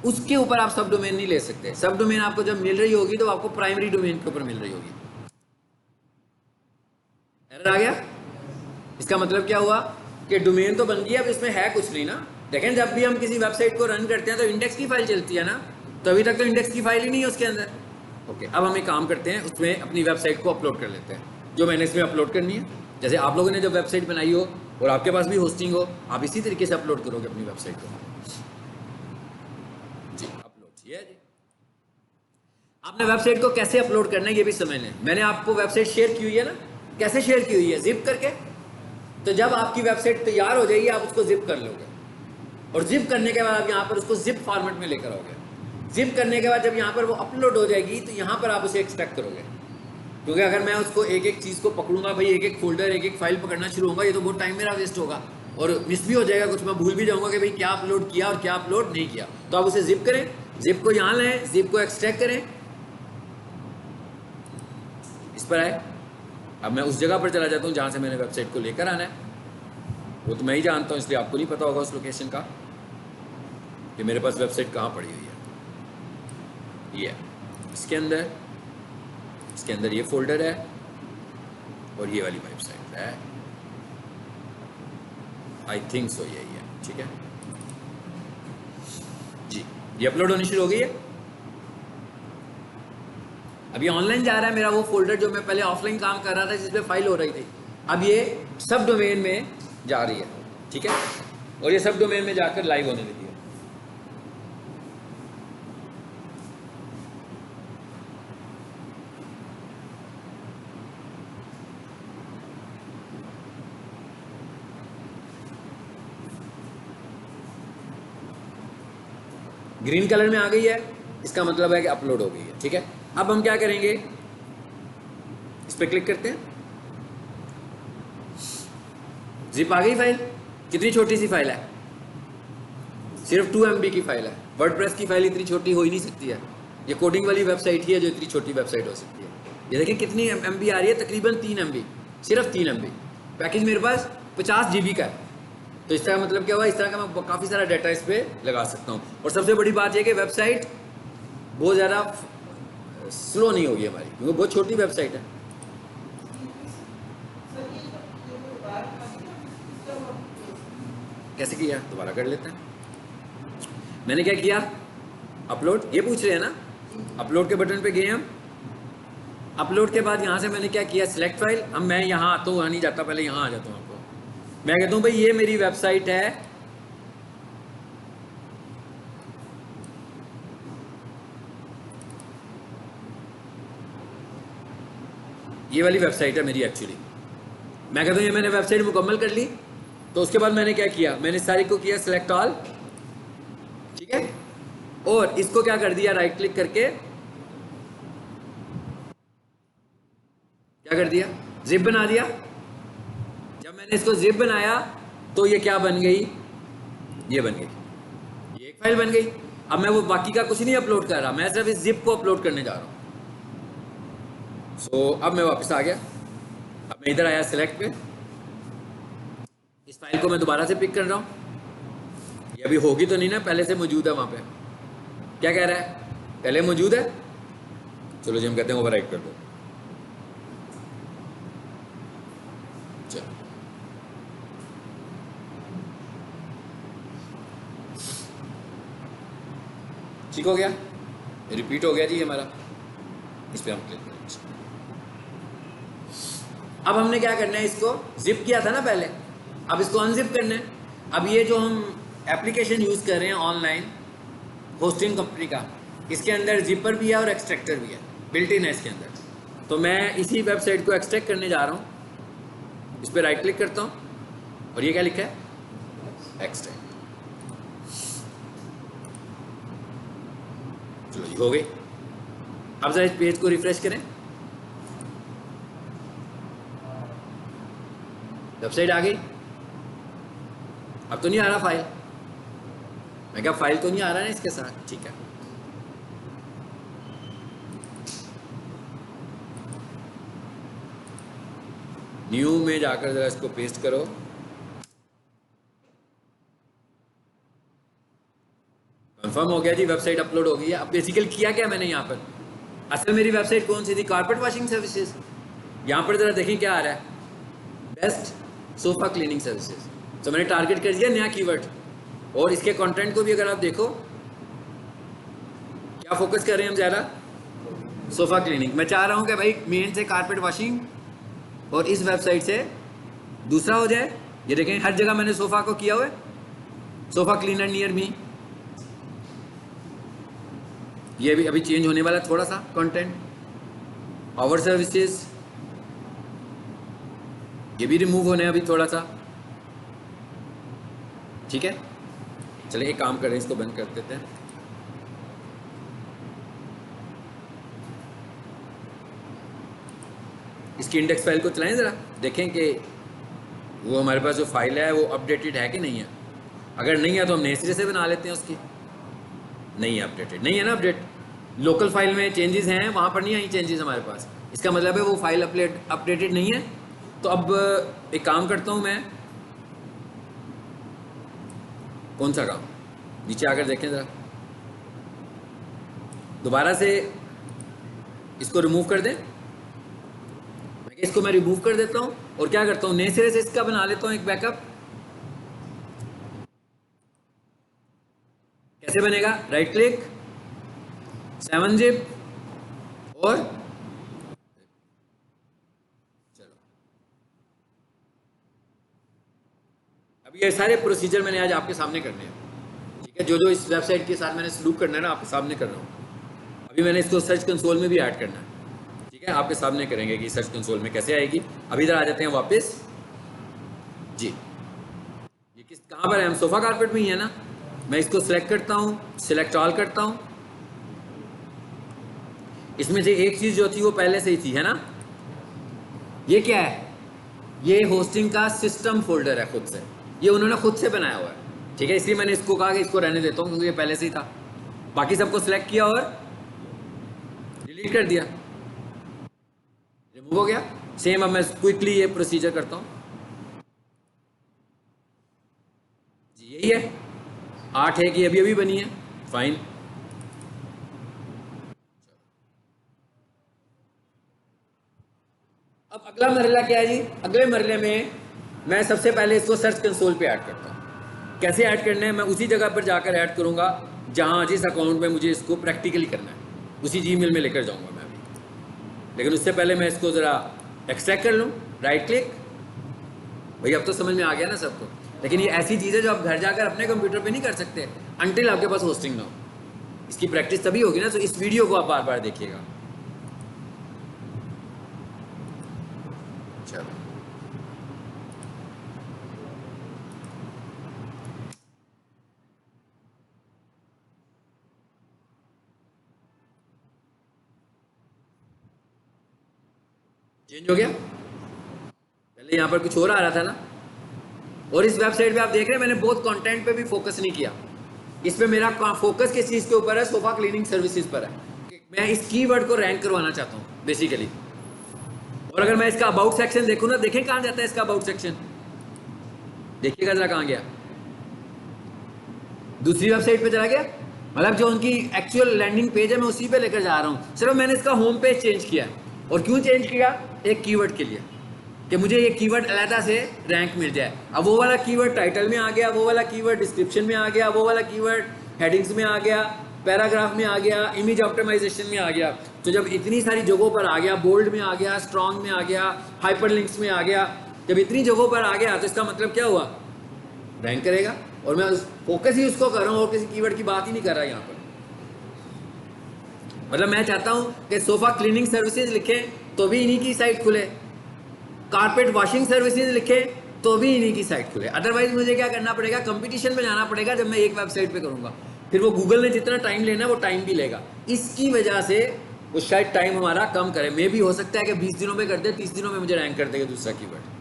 उसके ऊपर आप सब डोमेन नहीं ले सकते। सब डोमेन आपको जब मिल रही होगी तो आपको प्राइमरी डोमेन के ऊपर मिल रही होगी। एरर आ गया। इसका मतलब क्या हुआ कि डोमेन तो बन गई, अब इसमें है कुछ नहीं ना। देखें जब भी हम किसी वेबसाइट को रन करते हैं तो इंडेक्स की फाइल चलती है ना, तो अभी तक तो इंडेक्स की फाइल ही नहीं है उसके अंदर। ओके, अब हम एक काम करते हैं, उसमें अपनी वेबसाइट को अपलोड कर लेते हैं जो मैंने इसमें अपलोड करनी है। जैसे आप लोगों ने जब वेबसाइट बनाई हो और आपके पास भी होस्टिंग हो, आप इसी तरीके से अपलोड करोगे अपनी वेबसाइट को। जी अपलोड, ये जी आपने वेबसाइट को कैसे अपलोड करना है ये भी समझ लें। मैंने आपको वेबसाइट शेयर की हुई है ना, कैसे शेयर की हुई है, जिप करके। तो जब आपकी वेबसाइट तैयार हो जाएगी आप उसको जिप कर लोगे, और जिप करने के बाद आप यहाँ पर उसको जिप फॉर्मेट में लेकर आओगे। जिप करने के बाद जब यहाँ पर वो अपलोड हो जाएगी तो यहाँ पर आप उसे एक्सट्रैक्ट करोगे, क्योंकि अगर मैं उसको एक एक चीज़ को पकड़ूंगा भाई, एक एक फोल्डर एक एक फाइल पकड़ना शुरू होगा, ये तो बहुत टाइम मेरा वेस्ट होगा और मिस भी हो जाएगा कुछ, मैं भूल भी जाऊंगा कि भाई क्या अपलोड किया और क्या अपलोड नहीं किया। तो आप उसे जिप करें, जिप को यहाँ लाएं, जिप को एक्सट्रैक्ट करें, इस पर आए। अब मैं उस जगह पर चला जाता हूँ जहाँ से मैंने वेबसाइट को लेकर आना है, वो तो मैं ही जानता हूँ, इसलिए आपको नहीं पता होगा उस लोकेशन का कि मेरे पास वेबसाइट कहाँ पड़ी हुई है। ये इसके अंदर ये फोल्डर है और ये वाली वेबसाइट है, आई थिंक सो यही है, ठीक है जी। ये अपलोड होनी शुरू हो गई है, अब ये ऑनलाइन जा रहा है मेरा वो फोल्डर जो मैं पहले ऑफलाइन काम कर रहा था जिसमें फाइल हो रही थी, अब ये सब डोमेन में जा रही है, ठीक है, और ये सब डोमेन में जाकर लाइव होने लगी है। ग्रीन कलर में आ गई है, इसका मतलब है कि अपलोड हो गई है, ठीक है। अब हम क्या करेंगे, इस पर क्लिक करते हैं, जिप आ गई फाइल, कितनी छोटी सी फाइल है, सिर्फ 2 MB की फाइल है। वर्डप्रेस की फाइल इतनी छोटी हो ही नहीं सकती है, ये कोडिंग वाली वेबसाइट ही है जो इतनी छोटी वेबसाइट हो सकती है। ये देखिए कितनी MB आ रही है, तकरीबन 3 MB, सिर्फ 3 MB। पैकेज मेरे पास 50 GB का है, तो इसका मतलब क्या हुआ, इस तरह का मैं काफ़ी सारा डाटा इस पर लगा सकता हूँ। और सबसे बड़ी बात यह कि वेबसाइट बहुत ज़्यादा स्लो नहीं होगी हमारी, क्योंकि बहुत छोटी वेबसाइट है। कैसे किया, दोबारा कर लेते हैं। मैंने क्या किया, अपलोड, ये पूछ रहे हैं ना, अपलोड के बटन पे गए हम। अपलोड के बाद यहाँ से मैंने क्या किया, सिलेक्ट फाइल। अब मैं यहाँ आता हूँ, वहाँ नहीं जाता, पहले यहाँ आ जाता हूँ आपको। मैं कहता हूँ भाई ये मेरी वेबसाइट है, ये वाली वेबसाइट है मेरी एक्चुअली। मैं कहता हूँ ये मैंने वेबसाइट मुकम्मल कर ली, तो उसके बाद मैंने क्या किया, मैंने सारी को किया सिलेक्ट ऑल, ठीक है, और इसको क्या कर दिया, राइट क्लिक करके क्या कर दिया, जिप बना दिया। जब मैंने इसको जिप बनाया तो ये क्या बन गई, ये बन गई, ये एक फाइल बन गई। अब मैं वो बाकी का कुछ नहीं अपलोड कर रहा, मैं सिर्फ इस जिप को अपलोड करने जा रहा हूँ। अब मैं वापस आ गया, अब मैं इधर आया सिलेक्ट पे, इस फाइल को मैं दोबारा से पिक कर रहा हूँ। ये अभी होगी तो नहीं ना, पहले से मौजूद है वहाँ पे। क्या कह रहा है, पहले मौजूद है, चलो जी हम कहते हैं ओवरराइट कर दो। चलो ठीक हो गया, रिपीट हो गया जी हमारा। इस पर हम क्लिक करेंगे। अब हमने क्या करना है, इसको जिप किया था ना पहले, अब इसको अनजिप करना है। अब ये जो हम एप्लीकेशन यूज़ कर रहे हैं ऑनलाइन होस्टिंग कंपनी का, इसके अंदर जिपर भी है और एक्सट्रैक्टर भी है, बिल्ट इन है इसके अंदर। तो मैं इसी वेबसाइट को एक्सट्रैक्ट करने जा रहा हूँ, इस पर राइट क्लिक करता हूँ और ये क्या लिखा है, एक्सट्रैक्ट। चलो ये हो गई। अब जरा इस पेज को रिफ्रेश करें, वेबसाइट आ गई। अब तो नहीं आ रहा फाइल, मैं क्या फाइल तो नहीं आ रहा है इसके साथ, ठीक है। न्यू में जाकर जरा इसको पेस्ट करो। कंफर्म हो गया जी, वेबसाइट अपलोड हो गई है। अब बेसिकली किया क्या मैंने यहाँ पर, असल मेरी वेबसाइट कौन सी थी, कारपेट वॉशिंग सर्विसेज। यहाँ पर जरा देखें क्या आ रहा है, बेस्ट सोफा क्लीनिंग सर्विसेज। तो मैंने टारगेट कर दिया नया कीवर्ड, और इसके कंटेंट को भी अगर आप देखो, क्या फोकस कर रहे हैं हम ज़्यादा, सोफ़ा क्लीनिंग। मैं चाह रहा हूँ कि भाई मेन से कारपेट वॉशिंग और इस वेबसाइट से दूसरा हो जाए। ये देखें हर जगह मैंने सोफ़ा को किया हुआ है, सोफ़ा क्लीनर नियर मी। ये भी अभी चेंज होने वाला है थोड़ा सा कंटेंट। आवर सर्विसेज, ये भी रिमूव होने अभी थोड़ा सा, ठीक है। चलिए एक काम करें, इसको बंद कर देते हैं। इसकी इंडेक्स फाइल को चलाएं ज़रा, देखें कि वो हमारे पास जो फाइल है वो अपडेटेड है कि नहीं है। अगर नहीं है तो हम नए सिरे से बना लेते हैं उसकी। नहीं है अपडेटेड, नहीं है ना अपडेट, लोकल फाइल में चेंजेस हैं, वहाँ पर नहीं आई चेंजेस हमारे पास, इसका मतलब है वो फाइल अपडेटेड नहीं है। तो अब एक काम करता हूँ मैं, कौन सा काम, नीचे आकर देखें ज़रा, दोबारा से इसको रिमूव कर दें। इसको मैं रिमूव कर देता हूँ और क्या करता हूँ, नए सिरे से इसका बना लेता हूँ एक बैकअप। कैसे बनेगा, राइट क्लिक, 7-zip और चलो, अब ये सारे प्रोसीजर मैंने आज आपके सामने करने हैं, ठीक है। जो जो इस वेबसाइट के साथ मैंने सलूक करना है ना, आपके सामने कर रहा हूँ। अभी मैंने इसको सर्च कंसोल में भी ऐड करना है, ठीक है। आपके सामने करेंगे कि सर्च कंसोल में कैसे आएगी। अभी इधर आ जाते हैं वापस जी। ये किस कहाँ पर है, हम सोफा कारपेट में ही है ना। मैं इसको सिलेक्ट करता हूँ, सिलेक्ट ऑल करता हूँ। इसमें से एक चीज़ जो थी वो पहले से ही थी, है ना। ये क्या है, ये होस्टिंग का सिस्टम फोल्डर है, खुद से, ये उन्होंने खुद से बनाया हुआ है, ठीक है। इसलिए मैंने इसको कहा कि इसको रहने देता हूँ क्योंकि ये पहले से ही था। बाकी सबको सिलेक्ट किया और डिलीट कर दिया, रिमूव हो गया। सेम अब मैं क्विकली ये प्रोसीजर करता हूँ जी। यही है 8 है कि अभी अभी बनी है, फाइन। अब अगला मरला क्या है जी, अगले मरले में मैं सबसे पहले इसको सर्च कंसोल पे ऐड करता हूँ। कैसे ऐड करना है, मैं उसी जगह पर जाकर ऐड करूँगा जहाँ जिस अकाउंट में मुझे इसको प्रैक्टिकली करना है, उसी जीमेल में लेकर जाऊँगा मैं अभी। लेकिन उससे पहले मैं इसको ज़रा एक्सट्रैक्ट कर लूँ, राइट क्लिक। भाई अब तो समझ में आ गया ना सबको। लेकिन ये ऐसी चीज़ है जो आप घर जाकर अपने कंप्यूटर पे नहीं कर सकते अनटिल आपके पास होस्टिंग ना हो। इसकी प्रैक्टिस तभी होगी ना, तो इस वीडियो को आप बार बार देखिएगा। चलो चेंज हो गया, पहले यहाँ पर कुछ और आ रहा था ना। और इस वेबसाइट पे आप देख रहे हैं मैंने बहुत कंटेंट पे भी फोकस नहीं किया। इस पे मेरा फोकस किस चीज़ के ऊपर है, सोफा क्लीनिंग सर्विसेज पर है। मैं इस कीवर्ड को रैंक करवाना चाहता हूँ बेसिकली। और अगर मैं इसका अबाउट सेक्शन देखूँ ना, देखें कहाँ जाता है इसका अबाउट सेक्शन, देखिएगा जरा कहाँ गया, दूसरी वेबसाइट पे चला गया। मतलब जो उनकी एक्चुअल लैंडिंग पेज है मैं उसी पे लेकर जा रहा हूँ। सिर्फ मैंने इसका होम पेज चेंज किया है। और क्यों चेंज किया, एक कीवर्ड के लिए, कि मुझे ये कीवर्ड अलहदा से रैंक मिल जाए। अब वो वाला कीवर्ड टाइटल में आ गया, वो वाला कीवर्ड डिस्क्रिप्शन में आ गया, वो वाला कीवर्ड हेडिंग्स में आ गया, पैराग्राफ में आ गया, इमेज ऑप्टिमाइजेशन में आ गया। तो जब इतनी सारी जगहों पर आ गया, बोल्ड में आ गया, स्ट्रॉन्ग में आ गया, हाइपरलिंक्स में आ गया, जब इतनी जगहों पर आ गया तो इसका मतलब क्या हुआ, रैंक करेगा। और मैं फोकस ही उसको कर रहा हूँ और किसी कीवर्ड की बात ही नहीं कर रहा यहाँ पर। मतलब मैं चाहता हूँ कि सोफा क्लीनिंग सर्विसेज लिखे तो भी इन्हीं की साइट खुले, कारपेट वॉशिंग सर्विसेज लिखे तो भी इन्हीं की साइट खुले। अदरवाइज मुझे क्या करना पड़ेगा, कंपटीशन में जाना पड़ेगा। जब मैं एक वेबसाइट पे करूँगा फिर वो गूगल ने जितना टाइम लेना है वो टाइम भी लेगा। इसकी वजह से वो शायद टाइम हमारा कम करे। मे भी हो सकता है कि 20 दिनों में कर दे, 30 दिनों में मुझे रैंक कर देगा दूसरा कीवर्ड।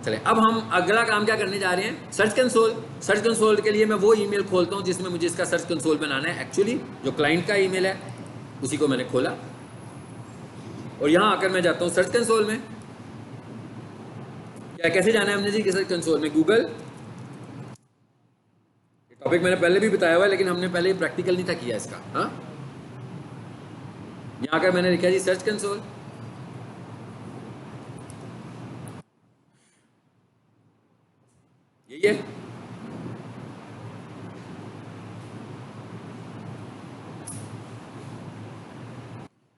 चले अब हम अगला काम क्या करने जा रहे हैं, सर्च कंसोल। सर्च कंसोल के लिए मैं वो ईमेल खोलता हूँ जिसमें मुझे इसका सर्च कंसोल बनाना है। एक्चुअली जो क्लाइंट का ईमेल है उसी को मैंने खोला और यहाँ आकर मैं जाता हूँ सर्च कंसोल में। क्या कैसे जाना है हमने जी सर्च कंसोल में, गूगल। टॉपिक मैंने पहले भी बताया हुआ है लेकिन हमने पहले प्रैक्टिकल नहीं था किया इसका। हाँ, यहाँ आकर मैंने लिखा जी सर्च कंसोल। यही है।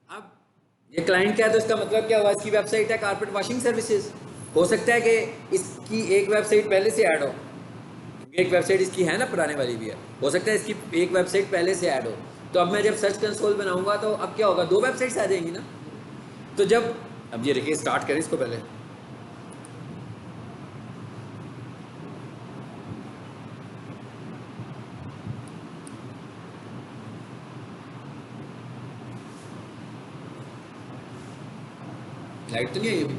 अब ये क्लाइंट क्या है तो इसका मतलब क्या हुआ, इसकी वेबसाइट है कारपेट वॉशिंग सर्विसेज। हो सकता है कि इसकी एक वेबसाइट पहले से ऐड हो, एक वेबसाइट इसकी है ना पुराने वाली भी है, हो सकता है इसकी एक वेबसाइट पहले से ऐड हो। तो अब मैं जब सर्च कंसोल बनाऊंगा तो अब क्या होगा, 2 वेबसाइट्स आ जाएंगी ना। तो जब अब ये देखिए स्टार्ट करें इसको पहले, स्लाइड तो नहीं आई अभी?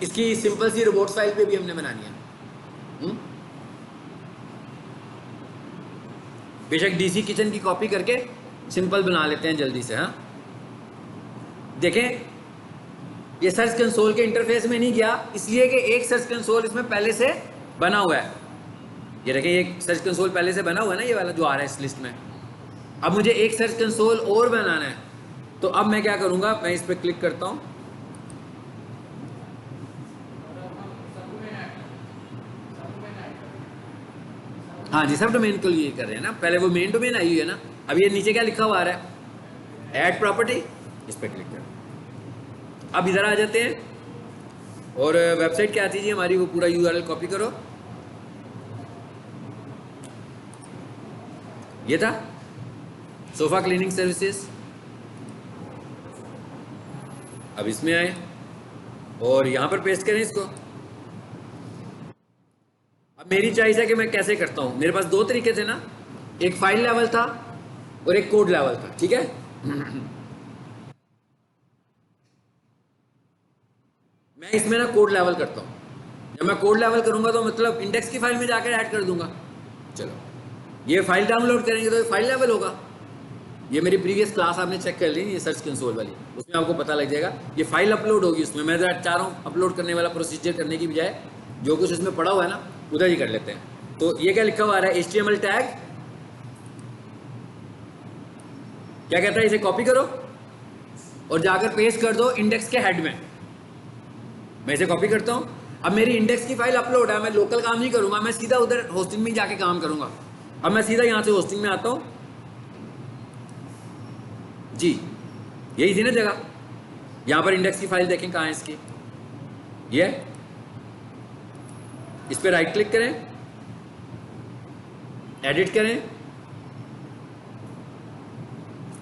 इसकी सिंपल सी रोबोट फाइल पे भी हमने बनानी है। बेशक डीसी किचन की कॉपी करके सिंपल बना लेते हैं जल्दी से। हाँ देखें, ये सर्च कंसोल के इंटरफेस में नहीं गया, इसलिए कि एक सर्च कंसोल इसमें पहले से बना हुआ है। ये देखें, एक सर्च कंसोल पहले से बना हुआ है ना, ये वाला जो आ रहा है इस लिस्ट में। अब मुझे एक सर्च कंसोल और बनाना है, तो अब मैं क्या करूंगा, मैं इस पर क्लिक करता हूं। हाँ जी, सब डोमेन के लिए कर रहे हैं ना, पहले वो मेन डोमेन आई हुई है ना। अब ये नीचे क्या लिखा हुआ आ रहा है, ऐड प्रॉपर्टी, इस पर क्लिक करें। अब इधर आ जाते हैं और वेबसाइट क्या आती है हमारी, वो पूरा यूआरएल कॉपी करो। ये था सोफा क्लीनिंग सर्विसेज। अब इसमें आए और यहां पर पेस्ट करें इसको। अब मेरी चॉइस है कि मैं कैसे करता हूं। मेरे पास दो तरीके थे ना, एक फाइल लेवल था और एक कोड लेवल था, ठीक है। मैं इसमें ना कोड लेवल करता हूं। जब मैं कोड लेवल करूंगा तो मतलब इंडेक्स की फाइल में जाकर ऐड कर दूंगा। चलो, ये फाइल डाउनलोड करेंगे तो ये फाइल लेवल होगा। ये मेरी प्रीवियस क्लास आपने चेक कर ली, ये सर्च कंसोल वाली, उसमें आपको पता लग जाएगा। ये फाइल अपलोड होगी उसमें। मैं चाह रहा हूँ अपलोड करने वाला प्रोसीजर करने की बजाय जो कुछ उसमें पड़ा हुआ है ना, उधर ही कर लेते हैं। तो ये क्या लिखा हुआ आ रहा है, HTML टैग। क्या कहता है, इसे कॉपी करो और जाकर पेस्ट कर दो इंडेक्स के हेड में। मैं इसे कॉपी करता हूं। अब मेरी इंडेक्स की फाइल अपलोड है, मैं लोकल काम नहीं करूंगा, मैं सीधा उधर होस्टिंग में जाके काम करूंगा। अब मैं सीधा यहां से होस्टिंग में आता हूं जी, यही थी ना जगह। यहां पर इंडेक्स की फाइल देखें कहां है इसकी, ये इस पर राइट क्लिक करें, एडिट करें।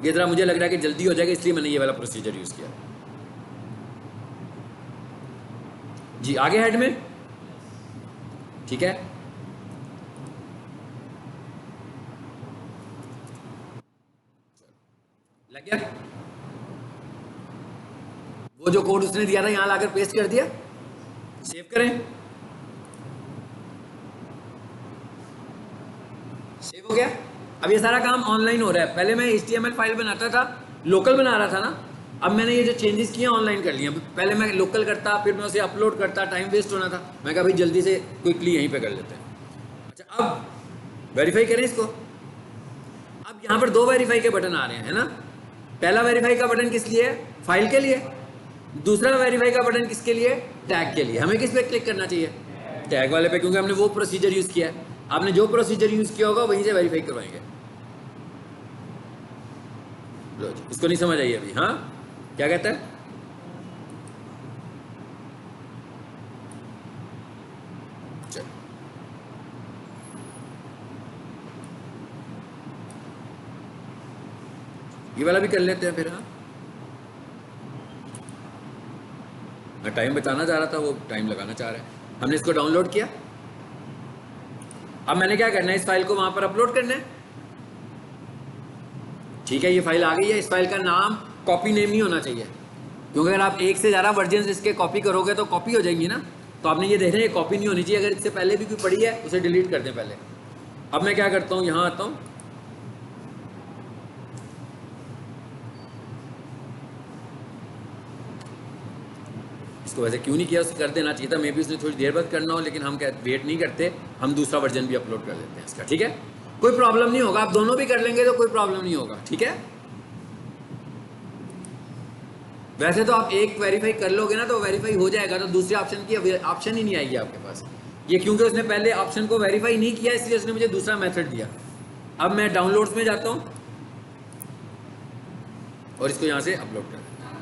ये जरा मुझे लग रहा है कि जल्दी हो जाएगा, इसलिए मैंने ये वाला प्रोसीजर यूज किया जी। आगे हेड में, ठीक है। लग गया, वो जो कोड उसने दिया था यहां लाकर पेस्ट कर दिया। सेव करें, सेव हो गया। अब ये सारा काम ऑनलाइन हो रहा है। पहले मैं HTML फाइल बनाता था, लोकल बना रहा था ना। अब मैंने ये जो चेंजेस किए ऑनलाइन कर लिए। पहले मैं लोकल करता, फिर मैं उसे अपलोड करता, टाइम वेस्ट होना था। मैं कहा भाई जल्दी से क्विकली यहीं पे कर लेते हैं। अच्छा, अब वेरीफाई करें इसको। अब यहाँ पर दो वेरीफाई के बटन आ रहे हैं ना। पहला वेरीफाई का बटन किस लिए है, फाइल के लिए। दूसरा वेरीफाई का बटन किसके लिए, टैग के लिए। हमें किस पे क्लिक करना चाहिए, टैग वाले पे, क्योंकि हमने वो प्रोसीजर यूज किया है। आपने जो प्रोसीजर यूज किया होगा वहीं से वेरीफाई करवाएंगे। लो जी, इसको नहीं समझ आई अभी। हाँ, क्या कहता है, चलो ये वाला भी कर लेते हैं फिर। हाँ, मैं टाइम बताना चाह रहा था, वो टाइम लगाना चाह रहा है। हमने इसको डाउनलोड किया। अब मैंने क्या करना है, इस फाइल को वहां पर अपलोड करना है। ठीक है, ये फाइल आ गई है। इस फाइल का नाम कॉपी नेम नहीं होना चाहिए, क्योंकि अगर आप एक से ज़्यादा वर्जन इसके कॉपी करोगे तो कॉपी हो जाएंगी ना। तो आपने ये देख रहे हैं, कॉपी नहीं होनी चाहिए। अगर इससे पहले भी कोई पड़ी है उसे डिलीट कर दें पहले। अब मैं क्या करता हूँ, यहाँ आता हूँ, इसको वैसे क्यों नहीं किया, उसको कर देना चाहिए था। मे भी उसने थोड़ी देर बाद करना हो, लेकिन हम क्या वेट नहीं करते, हम दूसरा वर्जन भी अपलोड कर देते हैं इसका। ठीक है, कोई प्रॉब्लम नहीं होगा। आप दोनों भी कर लेंगे तो कोई प्रॉब्लम नहीं होगा। ठीक है, वैसे तो आप एक वेरीफाई कर लोगे ना तो वेरीफाई हो जाएगा, तो दूसरे ऑप्शन की ऑप्शन ही नहीं आएगी आपके पास। ये क्योंकि उसने पहले ऑप्शन को वेरीफाई नहीं किया, इसलिए उसने मुझे दूसरा मेथड दिया। अब मैं डाउनलोड्स में जाता हूं और इसको यहां से अपलोड कर देता हूं।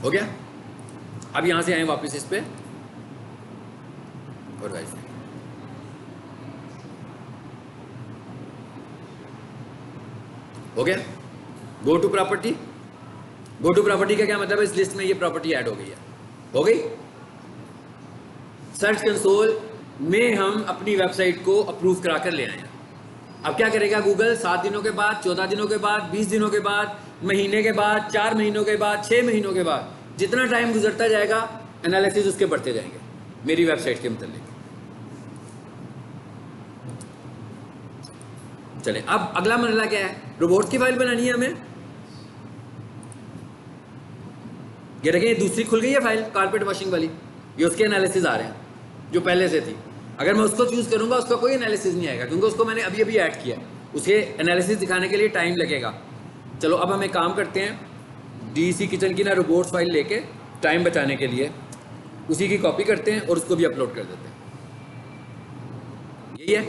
हो गया। अब यहां से आए वापस इस पे और वेरीफाई। हो गया। Go to property. Go to property का क्या मतलब है, इस लिस्ट में ये प्रॉपर्टी ऐड हो गई है। हो गई, सर्च कंसोल में हम अपनी वेबसाइट को अप्रूव करा कर ले आए हैं। अब क्या करेगा गूगल? 7 दिनों के बाद, 14 दिनों के बाद, 20 दिनों के बाद, महीने के बाद, 4 महीनों के बाद, 6 महीनों के बाद, जितना टाइम गुजरता जाएगा एनालिसिस उसके बढ़ते जाएंगे मेरी वेबसाइट के मतलब। चले, अब अगला मरला क्या है? रोबोट की फाइल बनानी है हमें। ये देखें, दूसरी खुल गई है फाइल कारपेट वॉशिंग वाली, ये उसके एनालिसिस आ रहे हैं जो पहले से थी। अगर मैं उसको चूज करूंगा उसका कोई एनालिसिस नहीं आएगा क्योंकि उसको मैंने अभी अभी ऐड किया है, उसे एनालिसिस दिखाने के लिए टाइम लगेगा। चलो अब हम एक काम करते हैं, डीसी किचन की ना रोबोट्स फाइल लेके टाइम बचाने के लिए उसी की कॉपी करते हैं और उसको भी अपलोड कर देते हैं। यही है,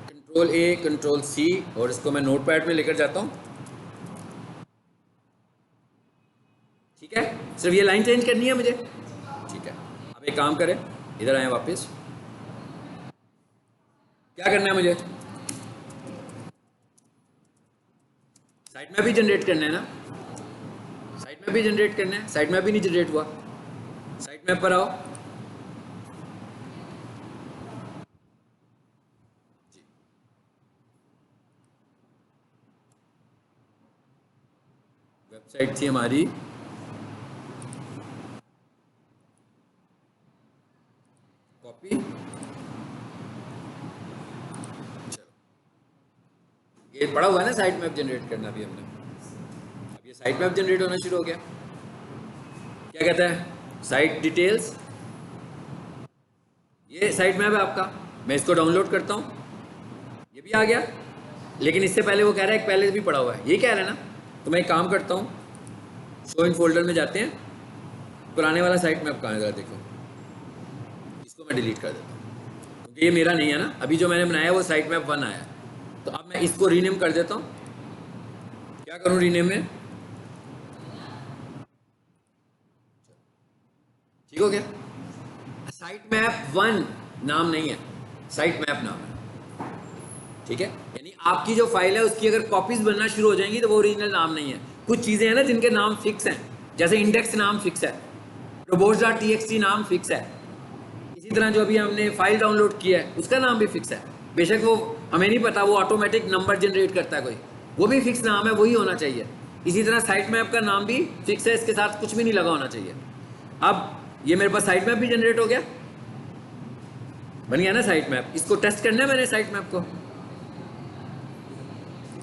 कंट्रोल ए कंट्रोल सी, और इसको मैं नोटपैड में लेकर जाता हूँ। ठीक है, सिर्फ ये लाइन चेंज करनी है मुझे। ठीक है, अब एक काम करें, इधर आए वापस। क्या करना है मुझे? साइट मैप भी जनरेट करना है ना, साइट मैप भी जनरेट करना है। साइट मैप भी नहीं जनरेट हुआ। साइट मैप पर आओ। वेबसाइट थी हमारी कॉपी। चलो, ये पड़ा हुआ है ना साइट मैप जनरेट करना भी हमने। अब ये साइट मैप जनरेट होना शुरू हो गया। क्या कहता है? साइट डिटेल्स, ये साइट मैप है आपका। मैं इसको डाउनलोड करता हूँ, ये भी आ गया। लेकिन इससे पहले वो कह रहा है एक पहले भी पड़ा हुआ है, ये कह रहा है ना। तो मैं एक काम करता हूँ, शो इन फोल्डर में जाते हैं, पुराने वाला साइट मैप कहाँ है जरा देखो, इसको मैं डिलीट कर देता हूँ क्योंकि ये मेरा नहीं है ना। अभी जो मैंने बनाया वो साइट मैप 1 आया। तो अब मैं इसको रीनेम कर देता हूँ। क्या करूँ रीनेम में? ठीक हो गया। साइट मैप 1 नाम नहीं है, साइट मैप नाम है। ठीक है, यानी आपकी जो फाइल है उसकी अगर कॉपीज बनना शुरू हो जाएंगी तो वो ओरिजिनल नाम नहीं है। कुछ चीजें हैं ना जिनके नाम फिक्स हैं, जैसे इंडेक्स नाम फिक्स है, robots.txt नाम फिक्स है। इसी तरह जो अभी हमने फाइल डाउनलोड किया है उसका नाम भी फिक्स है। बेशक वो हमें नहीं पता, वो ऑटोमेटिक नंबर जनरेट करता है कोई, वो भी फिक्स नाम है, वही होना चाहिए। इसी तरह साइट मैप का नाम भी फिक्स है, इसके साथ कुछ भी नहीं लगा होना चाहिए। अब ये मेरे पास साइट मैप भी जनरेट हो गया, बन गया ना साइट मैप। इसको टेस्ट करना है मैंने साइट मैप को।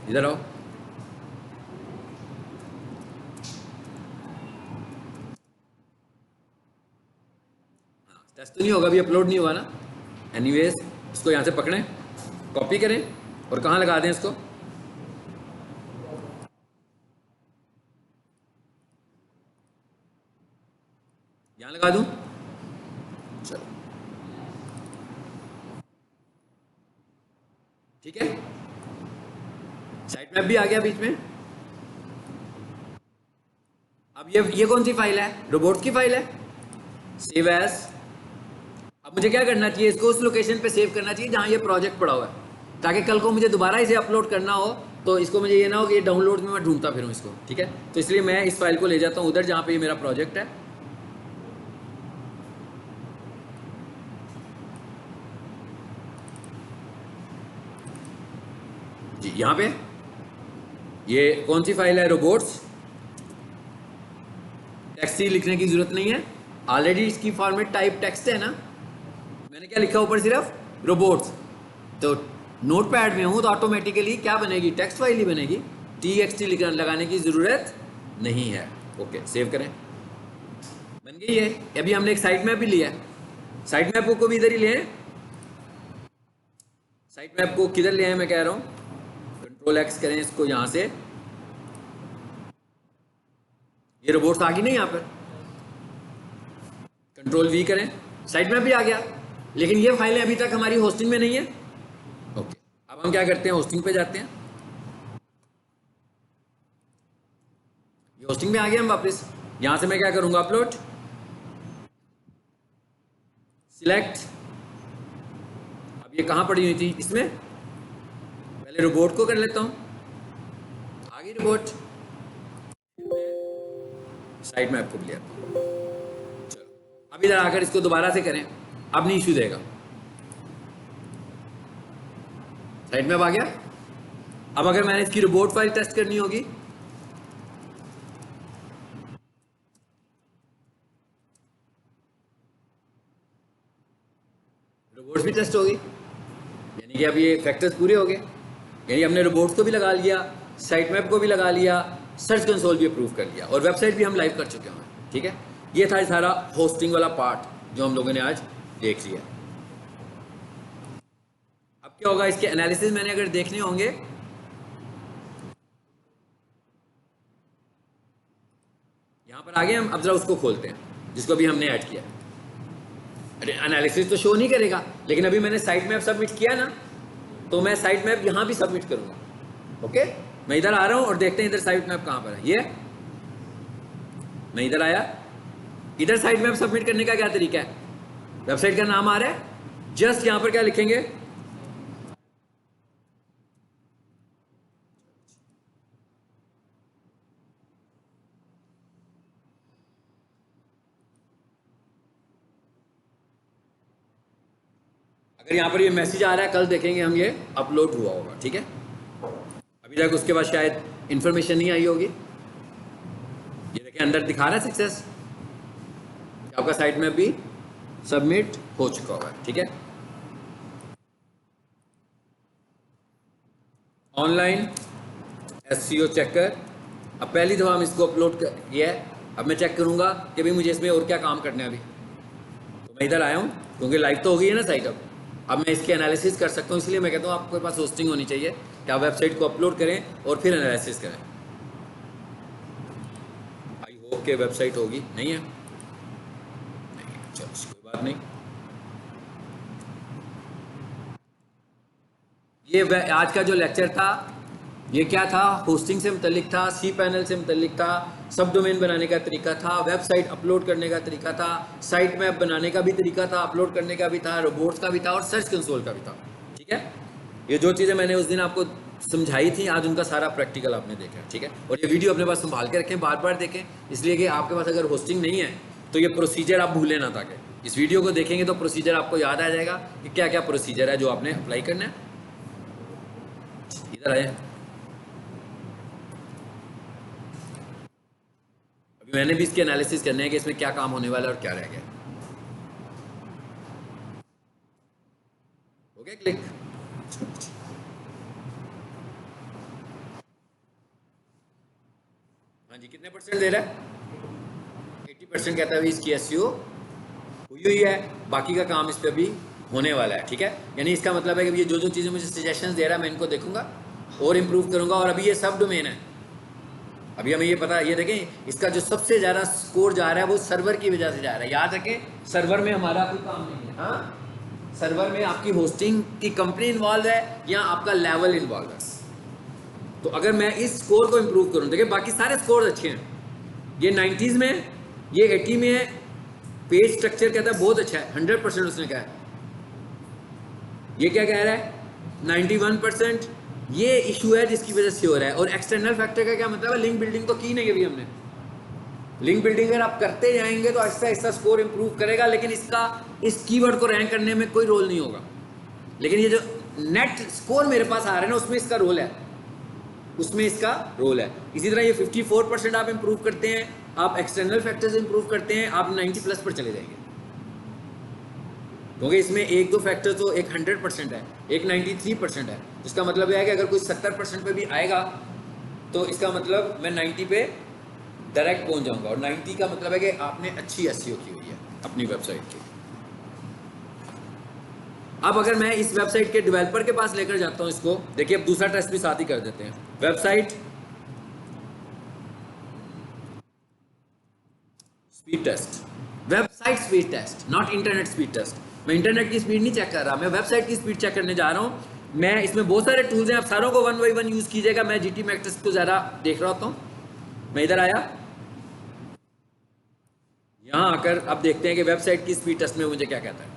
इधर आओ, टेस्ट तो नहीं होगा, अभी अपलोड नहीं हुआ ना। एनीवेज, इसको यहाँ से पकड़ें, कॉपी करें और कहाँ लगा दें इसको? यहाँ लगा दूं? चलो ठीक है, साइट मैप भी आ गया बीच में। अब ये कौन सी फाइल है? रोबोट की फाइल है, सेव एज। अब मुझे क्या करना चाहिए? इसको उस लोकेशन पे सेव करना चाहिए जहाँ ये प्रोजेक्ट पड़ा हुआ है, ताकि कल को मुझे दोबारा इसे अपलोड करना हो तो इसको मुझे ये ना हो कि ये डाउनलोड में मैं ढूंढता फिरूँ इसको। ठीक है, तो इसलिए मैं इस फाइल को ले जाता हूँ उधर जहाँ पे ये मेरा प्रोजेक्ट है। जी, यहाँ पे ये कौन सी फाइल है? रोबोट्स। टेक्स्ट ही लिखने की जरूरत नहीं है, ऑलरेडी इसकी फॉर्मेट टाइप टेक्स्ट है ना। मैंने क्या लिखा ऊपर? सिर्फ रोबोट्स। तो नोटपैड में हूँ तो ऑटोमेटिकली क्या बनेगी? टेक्स्ट फाइल ही बनेगी, txt लगाने की ज़रूरत नहीं है। ओके, सेव करें, बन गई है। अभी हमने एक साइट मैप भी लिया है, साइट मैप को भी इधर ही ले आए। साइट मैप को किधर ले आए मैं कह रहा हूँ? कंट्रोल एक्स करें इसको यहाँ से, ये रोबोट्स आ गई ना यहाँ पर। कंट्रोल वी करें, साइट मैप भी आ गया, लेकिन ये फाइलें अभी तक हमारी होस्टिंग में नहीं है। ओके, अब हम क्या करते हैं? होस्टिंग पे जाते हैं। ये होस्टिंग में आ गया, हम वापस यहां से मैं क्या करूंगा? Upload, select. अब ये कहां पड़ी हुई थी? इसमें। पहले रोबोट को कर लेता हूं, आ गई रोबोट। साइट मैप को भी ले आता हूं। चलो, अब इधर आकर इसको दोबारा से करें, अब नहीं इशू देगा। साइड में अब आ गया। अब अगर मैंने इसकी रिपोर्ट फाइल टेस्ट करनी होगी, रोबोट्स भी टेस्ट होगी, यानी कि अब ये फैक्टर्स पूरे हो गए, यानी हमने रोबोट्स को भी लगा लिया, साइट मैप को भी लगा लिया, सर्च कंसोल भी अप्रूव कर लिया और वेबसाइट भी हम लाइव कर चुके हैं। ठीक है, ये था सारा होस्टिंग वाला पार्ट जो हम लोगों ने आज देख लिया। अब क्या होगा, इसके एनालिसिस मैंने अगर देखने होंगे, यहां पर आगे हम अब जरा उसको खोलते हैं जिसको भी हमने ऐड किया। अरे एनालिसिस तो शो नहीं करेगा, लेकिन अभी मैंने साइट मैप सबमिट किया ना, तो मैं साइट मैप यहां भी सबमिट करूंगा। ओके, मैं इधर आ रहा हूं और देखते हैं इधर साइट मैप कहां पर है। ये मैं इधर आया, इधर साइट मैप सबमिट करने का क्या तरीका है, वेबसाइट का नाम आ रहा है, जस्ट यहां पर क्या लिखेंगे, अगर यहां पर ये मैसेज आ रहा है, कल देखेंगे हम ये अपलोड हुआ होगा। ठीक है, अभी तक उसके बाद शायद इंफॉर्मेशन नहीं आई होगी। ये देखिए अंदर दिखा रहा है सक्सेस, आपका साइट में भी सबमिट हो चुका होगा। ठीक है, ऑनलाइन एसईओ चेकर, अब पहली दफा हम इसको अपलोड किया है। अब मैं चेक करूंगा कि भाई मुझे इसमें और क्या काम करना है। अभी तो मैं इधर आया हूं क्योंकि लाइव तो हो गई है ना साइट। अब मैं इसके एनालिसिस कर सकता हूं, इसलिए मैं कहता हूं आपके पास होस्टिंग होनी चाहिए कि आप वेबसाइट को अपलोड करें और फिर एनालिसिस करें। आई होप के वेबसाइट होगी, नहीं है, नहीं, चलो कोई बात नहीं। ये आज का जो लेक्चर था ये क्या था, होस्टिंग से मुतल्लिक था, सी पैनल से मुतल्लिक था, सब डोमेन बनाने का तरीका था, वेबसाइट अपलोड करने का तरीका था, साइट मैप बनाने का भी तरीका था, अपलोड करने का भी था, रोबोट्स का भी था और सर्च कंसोल का भी था। ठीक है, ये जो चीज़ें मैंने उस दिन आपको समझाई थी, आज उनका सारा प्रैक्टिकल आपने देखा। ठीक है, और ये वीडियो अपने पास संभाल के रखें, बार बार देखें, इसलिए कि आपके पास अगर होस्टिंग नहीं है तो ये प्रोसीजर आप भूलें ना, ताकि इस वीडियो को देखेंगे तो प्रोसीजर आपको याद आ जाएगा कि क्या क्या प्रोसीजर है जो आपने अप्लाई करना है। इधर आए, मैंने भी इसके एनालिसिस करने हैं कि इसमें क्या काम होने वाला है और क्या रह गया। हो गया क्लिक, हाँ जी, कितने परसेंट दे रहा है, 80% कहता है इसकी एसईओ हुई है, बाकी का काम इस पर भी होने वाला है। ठीक है, यानी इसका मतलब है कि ये जो जो चीज़ें मुझे सजेशंस दे रहा है मैं इनको देखूंगा और इम्प्रूव करूंगा। और अभी ये सब डोमेन है, अभी हमें ये पता है, ये देखें इसका जो सबसे ज़्यादा स्कोर जा रहा है वो सर्वर की वजह से जा रहा है। याद रखें सर्वर में हमारा कोई काम नहीं है। हाँ, सर्वर में आपकी होस्टिंग की कंपनी इन्वॉल्व है या आपका लेवल इन्वॉल्व है। तो अगर मैं इस स्कोर को इम्प्रूव करूँ, देखिए बाकी सारे स्कोर अच्छे हैं, ये 90s में, ये 80 में है, पेज स्ट्रक्चर कहता है बहुत अच्छा है, 100% उसने कहा है। ये क्या कह रहा है, 91%। ये इशू है जिसकी वजह से हो रहा है। और एक्सटर्नल फैक्टर का क्या मतलब है, लिंक बिल्डिंग तो की नहीं अभी हमने। लिंक बिल्डिंग अगर आप करते जाएंगे तो आहिस्ता आहिस्ता स्कोर इंप्रूव करेगा, लेकिन इसका इस कीवर्ड को रैंक करने में कोई रोल नहीं होगा। लेकिन ये जो नेट स्कोर मेरे पास आ रहा है ना, उसमें इसका रोल है, उसमें इसका रोल है। इसी तरह ये 54% आप इंप्रूव करते हैं, आप एक्सटर्नल फैक्टर्स इंप्रूव करते हैं, आप 90+ पर चले जाएंगे। क्योंकि इसमें एक दो फैक्टर तो एक 100% है, एक 93% है। इसका मतलब यह है कि अगर कोई 70% पे भी आएगा तो इसका मतलब मैं 90 पे डायरेक्ट पहुंच जाऊंगा। और 90 का मतलब है कि आपने अच्छी एसईओ की हुई है अपनी वेबसाइट की। अब अगर मैं इस वेबसाइट के डेवलपर के पास लेकर जाता हूं इसको, देखिए अब दूसरा टेस्ट भी साथ ही कर देते हैं। Website speed test, website speed test, not internet speed test. मैं इंटरनेट की स्पीड नहीं चेक कर रहा, मैं वेबसाइट की स्पीड चेक करने जा रहा हूं। मैं इसमें बहुत सारे टूल्स हैं, आप सारों को 1 by 1 यूज कीजिएगा। मैं जीटी मैट्रिक्स को ज्यादा देख रहा होता हूं। मैं इधर आया, यहां आकर अब देखते हैं कि वेबसाइट की स्पीड टेस्ट में मुझे क्या कहता है।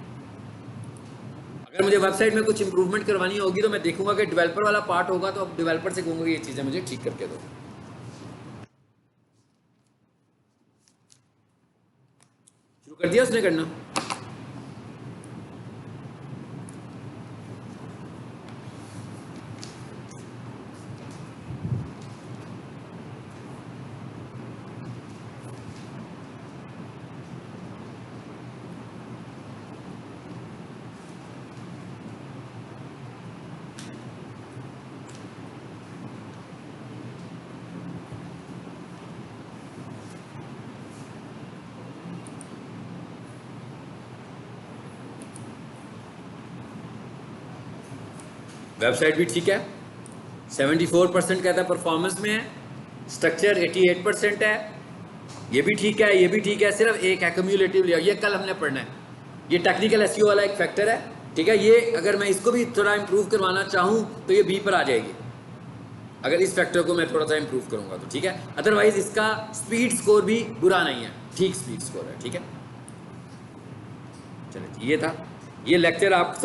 अगर मुझे वेबसाइट में कुछ इंप्रूवमेंट करवानी होगी तो मैं देखूंगा कि डेवलपर वाला पार्ट होगा, तो अब डेवलपर से कहूंगा ये चीजें मुझे ठीक करके दो। कर दिया उसने करना। वेबसाइट भी ठीक है, 74% कहता है परफॉर्मेंस में है, स्ट्रक्चर 88% है, ये भी ठीक है, ये भी ठीक है, सिर्फ एक है क्यूमुलेटिव लेआउट, ये कल हमने पढ़ना है, ये टेक्निकल एसईओ वाला एक फैक्टर है, ठीक है। ये अगर मैं इसको भी थोड़ा इंप्रूव करवाना चाहूँ तो ये बी पर आ जाएगी, अगर इस फैक्टर को मैं थोड़ा सा इंप्रूव करूँगा तो, ठीक है। अदरवाइज इसका स्पीड स्कोर भी बुरा नहीं है, ठीक स्पीड स्कोर है, ठीक है। चलिए ये था, ये लेक्चर आप